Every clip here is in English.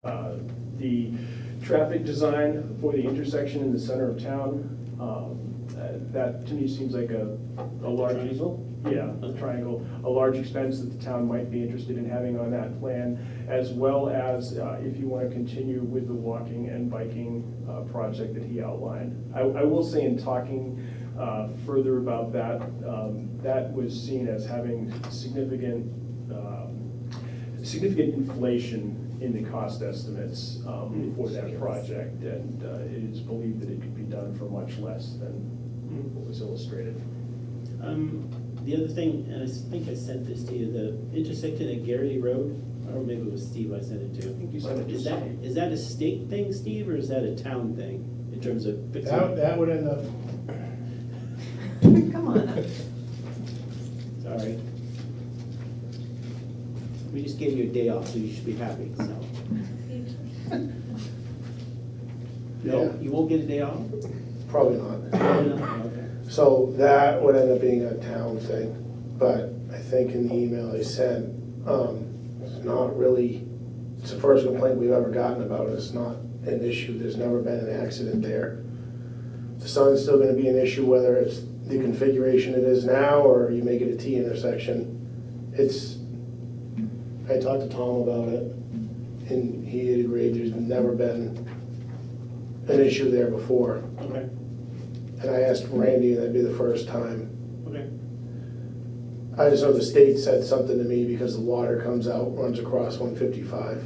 The traffic design for the intersection in the center of town, that to me seems like a large. Triangle? Yeah, a triangle, a large expense that the town might be interested in having on that plan, as well as if you want to continue with the walking and biking project that he outlined. I will say in talking further about that, that was seen as having significant inflation in the cost estimates for that project, and it is believed that it could be done for much less than what was illustrated. The other thing, and I think I sent this to you, the intersection at Gary Road, or maybe it was Steve I sent it to. I think you sent it to Is that, Steve. is that a state thing, Steve, or is that a town thing in terms of fixing? That would end up, Come on. Sorry. We just gave you a day off, so you should be happy, so. No, Yeah. you won't get a day off? probably not. Okay. So that would end up being a town thing, but I think in the email I sent, it's not really, it's the first complaint we've ever gotten about it. It's not an issue, there's never been an accident there. The sun's still gonna be an issue, whether it's the configuration it is now, or you make it a T intersection. I talked to Tom about it, and he had agreed there's never been an issue there before. Okay, And I asked Randy, and that'd be the first time. okay. I just know the state said something to me because the water comes out, runs across 155.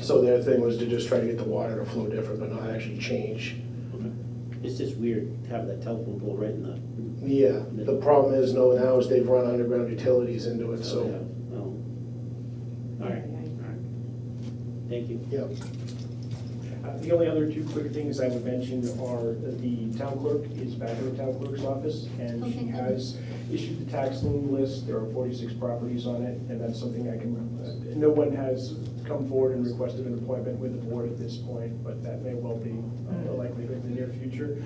So their thing was to just try to get the water to flow different, but not actually change. Okay. It's just weird to have that telephone pole right in the. Yeah, the problem is, no, now is they've run underground utilities into it, Yeah, so. oh. All right, all right. Thank you. Yep. The only other two quick things I would mention are that the town clerk is back in the town clerk's office, and she has issued the tax lien list. There are 46 properties on it, and that's something I can, no one has come forward and requested an appointment with the board at this point, but that may well be a likelihood in the near future.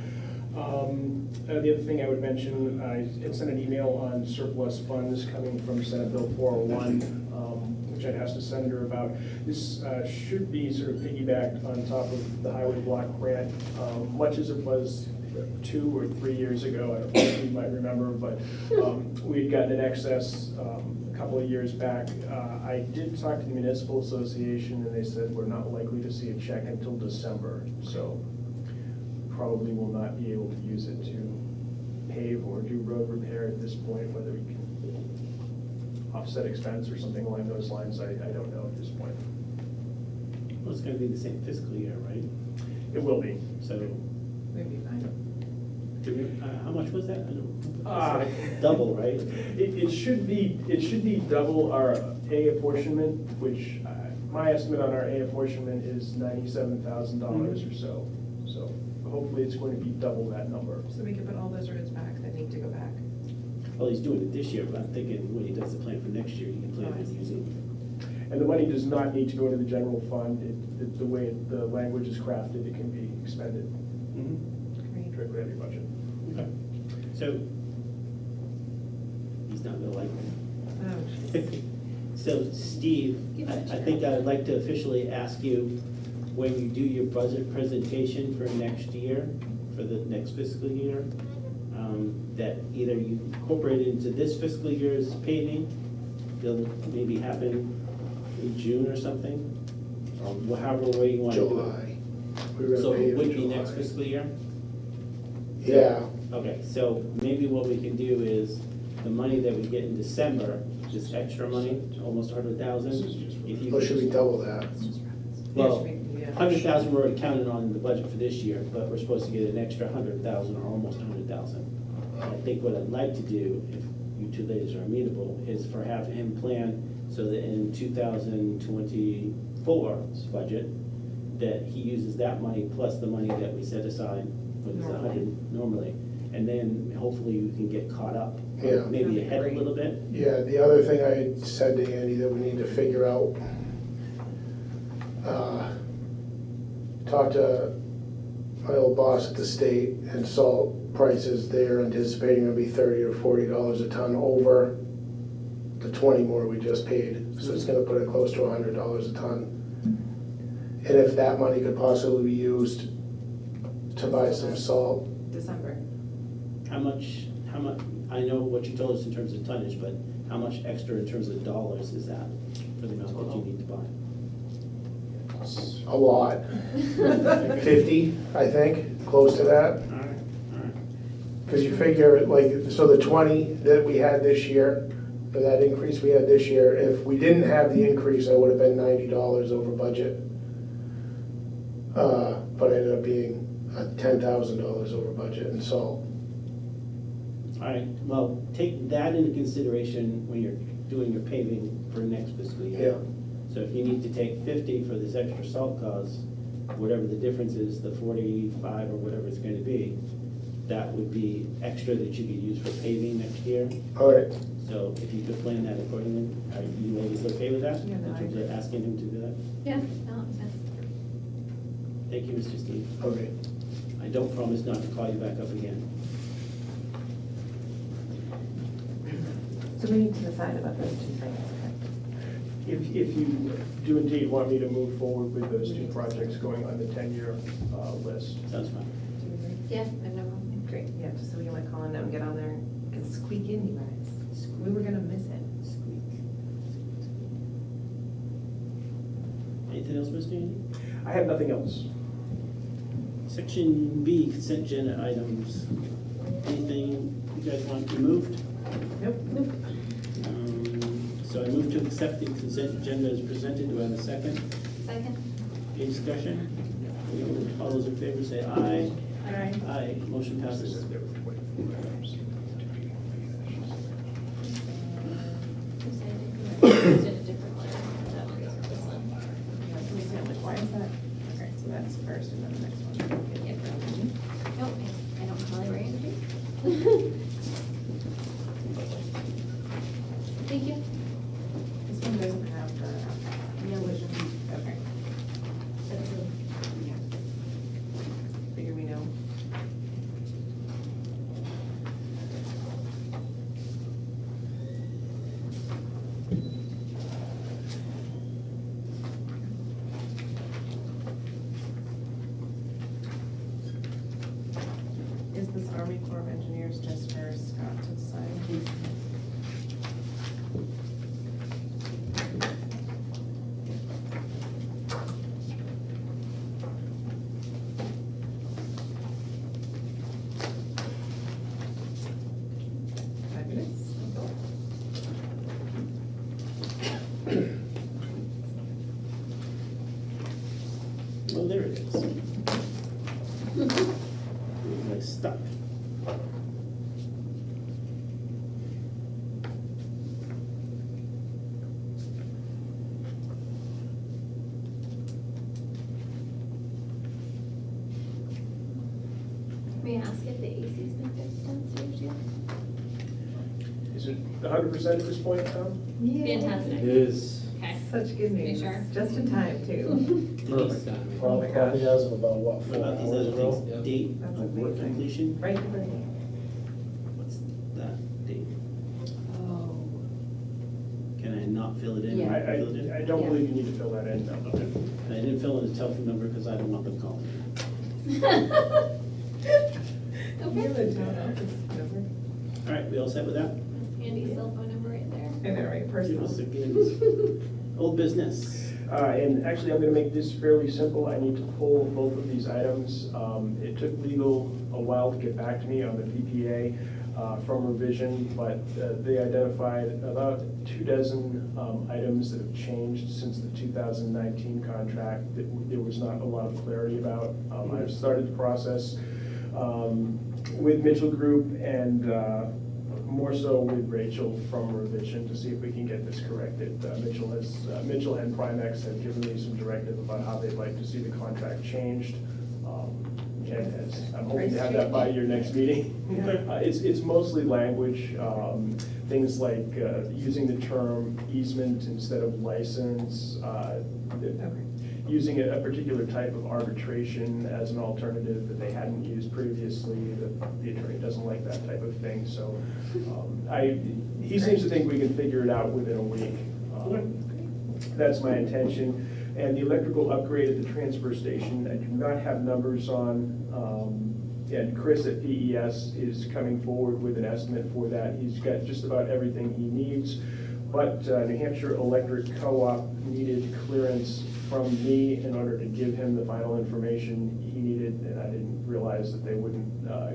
The other thing I would mention, I had sent an email on surplus funds coming from Senate Bill 401, which I'd asked the senator about. This should be sort of piggybacked on top of the highway block grant, much as it was 2 or 3 years ago. I don't know if you might remember, but we had gotten an excess a couple of years back. I did talk to the municipal association, and they said we're not likely to see a check until December, so probably will not be able to use it to pave or do road repair at this point. Whether we can offset expense or something along those lines, I don't know at this point. Well, it's gonna be the same fiscal year, right? It will be. So, Maybe fine. how much was that? I don't- Uh, Double, right? It should be double our A apportionment, which my estimate on our A apportionment is $97,000 or so. So hopefully it's going to be double that number. So we can put all those roads back that need to go back. Well, he's doing it this year, but I'm thinking when he does the plan for next year, he can plan on using. And the money does not need to go into the general fund. The way the language is crafted, it can be expended Great. directly out of your budget. Okay. So, he's not gonna like Oh, it. So, Steve, I think I'd like to officially ask you, when you do your budget presentation for next year, for the next fiscal year, that either you incorporate it into this fiscal year's paving, they'll maybe happen in June or something, or however way you want to do it. July. We were gonna So pay it in would be July. next fiscal year? Yeah, Okay, so maybe what we can do is, the money that we get in December, just extra money, almost 100,000. If you or should we double that? Well, Yeah. 100,000 we're counting on in the budget for this year, but we're supposed to get an extra 100,000 or almost 100,000. I think what I'd like to do, if you two ladies are amenable, is for have him plan so that in 2024's budget, that he uses that money plus the money that we set aside, what is it, 100 normally, and then hopefully we can get caught up. Yeah. Maybe ahead a little bit. Yeah, the other thing I had said to Andy that we need to figure out, talk to my old boss at the state, and salt prices, they're anticipating gonna be $30 or $40 a ton over the 20 more we just paid. So it's gonna put it close to $100 a ton. And if that money could possibly be used to buy some salt. December. How much, I know what you told us in terms of tonnage, but how much extra in terms of dollars is that for the amount that you need to buy? A lot. 50, I think, close to that. All right, all right. Because you figure, like, so the 20 that we had this year, for that increase we had this year, if we didn't have the increase, I would have been $90 over budget. But it ended up being $10,000 over budget in salt. All right, well, take that into consideration when you're doing your paving for next fiscal year. Yeah. So if you need to take 50 for this extra salt cost, whatever the difference is, the 45 or whatever it's gonna be, that would be extra that you could use for paving next year. All right, So if you could plan that accordingly, are you ladies okay with that? Yeah, no, In I terms of asking him to do that? Yeah, that makes sense. Thank you, Mr. Steve. okay. I don't promise not to call you back up again. So we need to decide about those two things. If you do indeed want me to move forward with those two projects going on the 10-year list. Sounds fine. Do you agree? Yeah, I have no problem. Great, yeah, just so we can like call in and get on there, get squeak in, you guys. We were gonna miss it. Squeak. Anything else, Mr. Andy? I have nothing else. Section B, consent agenda items. Anything you guys want removed? Nope. So I move to accept the consent agenda as presented. Do I have a second? Second? Any discussion? All those in favor say aye. All right. Aye, motion passes. Who said it? Just did a different one. That one's this one. Yeah, can we see, I'm like, why is that? Okay, so that's first and then the next one. Yeah. Nope, I don't probably write anything. Thank you. This one doesn't have the. No. Okay. That's a- Yeah. Figure we know. Is this Army Corps of Engineers just for Scott to sign? Fabulous. Oh, there it is. My stuff. May I ask if the AC's been fixed downstairs yet? Is it 100% at this point, Tom? Fantastic. is. Okay. Such good Make news. sure. Just in time, too. Perfect. Probably as of about, what, What 4 about these hours other ago? things? Date That's of work amazing. completion? Right, right. What's that date? Oh. Can I not fill it in? Yeah. Fill it in? I don't Yeah. believe you need to fill that in. Okay. And I didn't fill in the telephone number because I don't want them calling me. You have Okay. the town office number? All right, we all set with that? Andy's cell phone number right there. I know, right, Give personal. us a give. Old business. And actually, I'm going to make this fairly simple. I need to pull both of these items. It took legal a while to get back to me on the PPA from revision, but they identified about 24 items that have changed since the 2019 contract that there was not a lot of clarity about. I've started the process with Mitchell Group and more so with Rachel from revision to see if we can get this corrected. Mitchell and Primex have given me some directive about how they'd like to see the contract changed. And I'm hoping to have that by your next meeting. Yeah. It's mostly language, things like using the term easement instead of license, Okay. using a particular type of arbitration as an alternative that they hadn't used previously. The attorney doesn't like that type of thing, so he seems to think we can figure it out within a week. That's my intention. And the electrical upgrade at the transfer station, I do not have numbers on. And Chris at PES is coming forward with an estimate for that. He's got just about everything he needs. But New Hampshire Electric Co-op needed clearance from me in order to give him the final information he needed. And I didn't realize that they wouldn't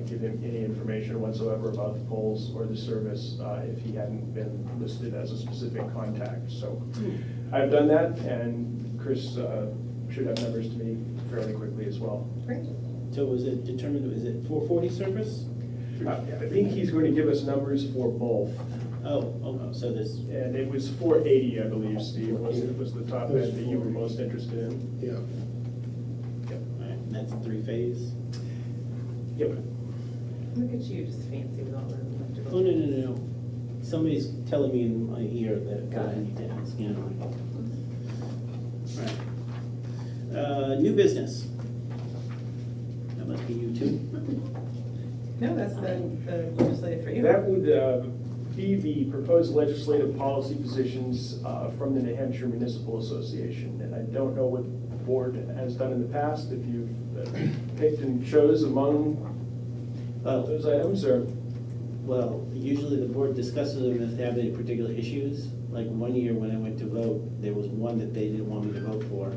give him any information whatsoever about the polls or the service if he hadn't been listed as a specific contact. So I've done that, and Chris should have numbers to me fairly quickly as well. Great. So was it determined, is it 440 service? I think he's going to give us numbers for both. Oh, so this, And it was 480, I believe, Steve, was the top end that you were most interested in. Yeah. all right, and that's three-phase? Yep. Look at you, just fancy with all the electrical. Oh, no. Somebody's telling me in my ear that I need to ask, you know. All right. New business. That must be you too. No, that's the legislative for you. That would be the proposed legislative policy positions from the New Hampshire Municipal Association. And I don't know what the board has done in the past, if you've picked and chose among those items, or? Well, usually the board discusses them if they have any particular issues. Like one year when I went to vote, there was one that they didn't want me to vote for.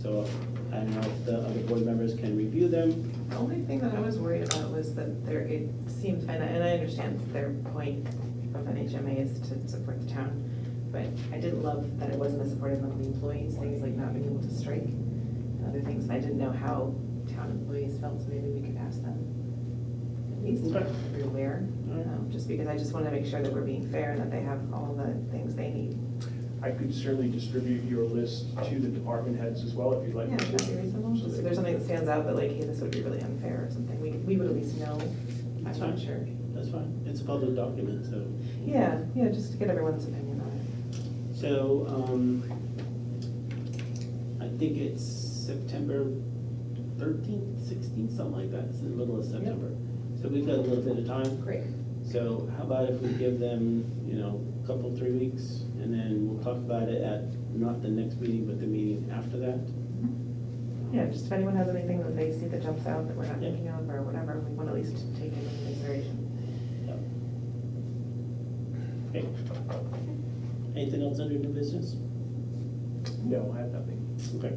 So I don't know if the other board members can review them. The only thing that I was worried about was that it seemed, and I understand their point of NHMA is to support the town, but I didn't love that it wasn't as supportive of the employees, things like not being able to strike and other things. And I didn't know how town employees felt, so maybe we could ask them. At least Okay. be aware, just because I just want to make sure that we're being fair and that they have all the things they need. I could certainly distribute your list to the department heads as well, if you'd like. Yeah, me would that to. be reasonable? Just if there's something that stands out that like, hey, this would be really unfair or something, we would at least know. I'm That's not fine. sure. That's fine. It's a public document, so. Yeah, just to get everyone's opinion on it. So, I think it's September 13th, 16th, something like that. It's in the middle of September. So we've got a little bit of time. Great. So how about if we give them, a couple, 3 weeks, and then we'll talk about it at not the next meeting, but the meeting after that? Yeah, just if anyone has anything that they see that jumps out that we're not Yeah. thinking of or whatever, we want to at least take it into consideration. Okay. Anything else under new business? No, I have nothing. Okay.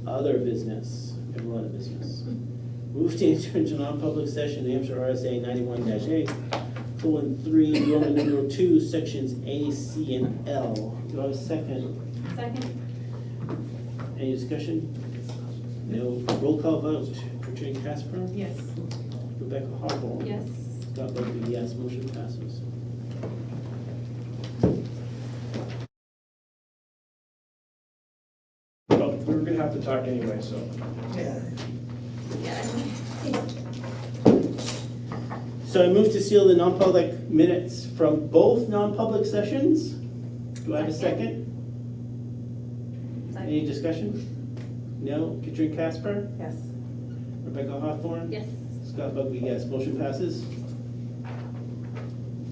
Other business, we have a lot of business. Move to enter into non-public session, New Hampshire RSA 91-8, colon 3, Roman numeral 2, sections A, C, and L. Do I have a second? Second? Any discussion? No. Roll call vote. Katrina Casper? Yes. Rebecca Harball? Yes. Scott Bugby, yes. Motion passes. Well, we were gonna have to talk anyway, so. Yeah. Yeah. So I move to seal the non-public minutes from both non-public sessions. Do I have a second? Any discussion? No. Katrina Casper? Yes. Rebecca Hawthorne? Yes. Scott Bugby, yes. Motion passes.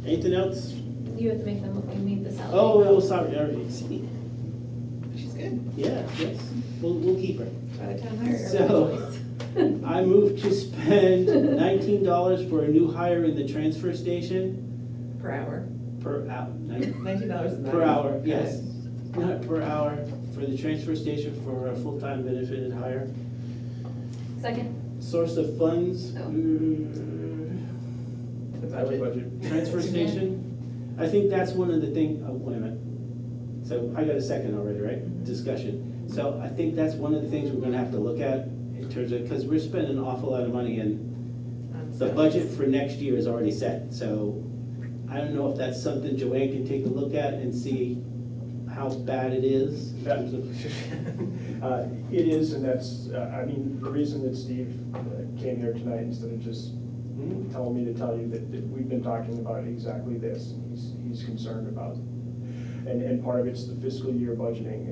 Anything else? You have to make them, you need the salary. Oh, sorry, I already see. She's good. Yeah, yes. We'll keep her. By the town hire. So, I move to spend $19 for a new hire in the transfer station Per hour. per hour. $19 Per hour, yes. Not per hour, for the transfer station for a full-time benefited hire. Second? Source of funds, Oh. The Highway budget. budget. transfer station. I think that's one of the things, oh, wait a minute. So I got a second already, right? Discussion. So I think that's one of the things we're gonna have to look at in terms of, because we're spending an awful lot of money and the budget for next year is already set. So I don't know if that's something Joanne can take a look at and see how bad it is. in terms of- It is, and that's, I mean, the reason that Steve came here tonight instead of just telling me to tell you that we've been talking about exactly this. He's concerned about, and part of it's the fiscal year budgeting.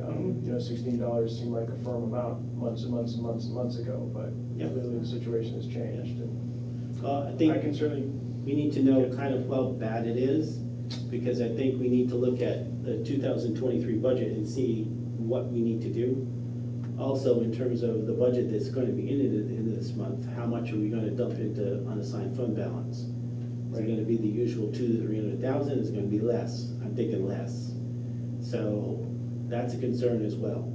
$16 seemed like a firm amount months and months and months and months ago, but Yeah. clearly the situation has changed. And I I think can certainly, we need to know kind of how bad it is. because I think we need to look at the 2023 budget and see what we need to do. Also, in terms of the budget that's going to be in it at the end of this month, how much are we going to dump into unassigned fund balance? Is it going to be the usual 200,000 to 300,000? Is it going to be less? I'm thinking less. So that's a concern as well.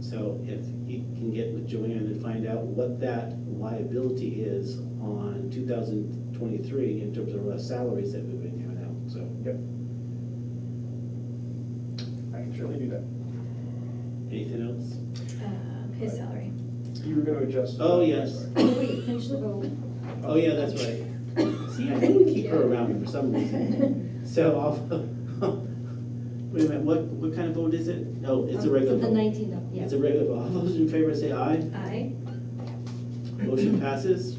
So if you can get with Joanne and find out what that liability is on 2023 in terms of our salaries that we've been giving out, so. Yep. I can surely do that. Anything else? His salary. You were gonna adjust. Oh, yes. Sorry. Oh, wait, finish the vote. Oh, yeah, that's right. See, I think we keep her around for some reason. So I'll, wait a minute, what kind of vote is it? Oh, it's a regular The vote. 19th, yeah. It's a regular vote. All those in favor say aye. Aye. Motion passes.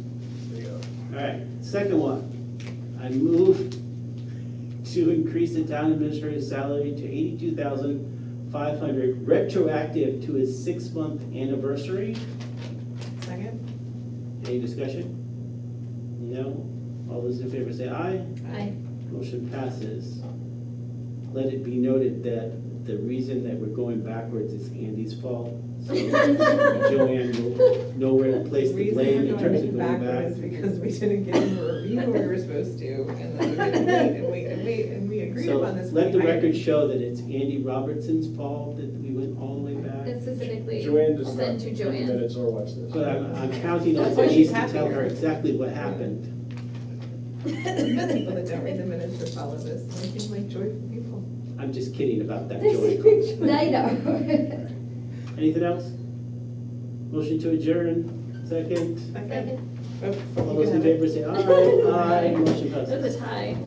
There you go. All right, second one. I move to increase the town administrator's salary to $82,500 retroactive to his 6-month anniversary. Second? Any discussion? No? All those in favor say aye. Aye. Motion passes. Let it be noted that the reason that we're going backwards is Andy's fault. So Joanne will know where to place the blame in terms of going back. Because we didn't get him a review when we were supposed to, and then we didn't wait, and we agreed So upon this. let the record show that it's Andy Robertson's fault that we went all the way back. That's specifically Joanne does not sent to read the Joanne. minutes or watch this. But I'm counting on That's why Denise she's to happy, tell her right? exactly what happened. People that don't read the minutes or follow this, they seem like joyful people. I'm just kidding about that, I Joy. know. Anything else? Motion to adjourn, second. Second. Second. Oh, All you those can in have it. favor say aye. Aye, motion passes. That's a tie.